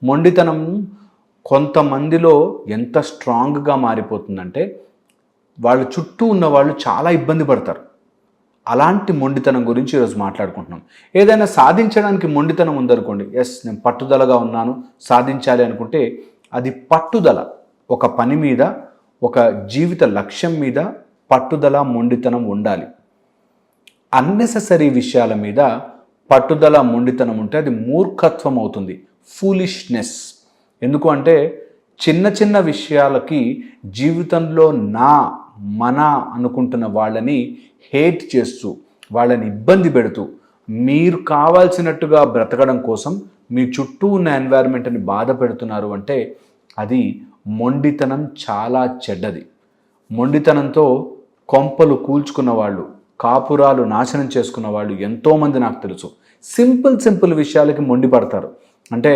మొండితనం కొంతమందిలో ఎంత స్ట్రాంగ్గా మారిపోతుందంటే వాళ్ళ చుట్టూ ఉన్న వాళ్ళు చాలా ఇబ్బంది పడతారు. అలాంటి మొండితనం గురించి ఈరోజు మాట్లాడుకుంటున్నాం. ఏదైనా సాధించడానికి మొండితనం ఉందనుకోండి, నేను పట్టుదలగా ఉన్నాను, సాధించాలి అనుకుంటే అది పట్టుదల. ఒక పని మీద, ఒక జీవిత లక్ష్యం మీద పట్టుదల, మొండితనం ఉండాలి. అన్నెసెసరీ విషయాల మీద పట్టుదల, మొండితనం ఉంటే అది మూర్ఖత్వం అవుతుంది, ఫూలిష్నెస్. ఎందుకు అంటే చిన్న చిన్న విషయాలకి జీవితంలో మన అనుకుంటున్న వాళ్ళని హేట్ చేస్తూ, వాళ్ళని ఇబ్బంది పెడుతూ, మీరు కావాల్సినట్టుగా బ్రతకడం కోసం మీ చుట్టూ ఉన్న ఎన్వైర్న్మెంట్ని బాధ పెడుతున్నారు అంటే అది మొండితనం, చాలా చెడ్డది. మొండితనంతో కొంపలు కూల్చుకున్న వాళ్ళు, కాపురాలు నాశనం చేసుకున్న వాళ్ళు ఎంతోమంది నాకు తెలుసు. సింపుల్ విషయాలకి మొండి పడతారు. అంటే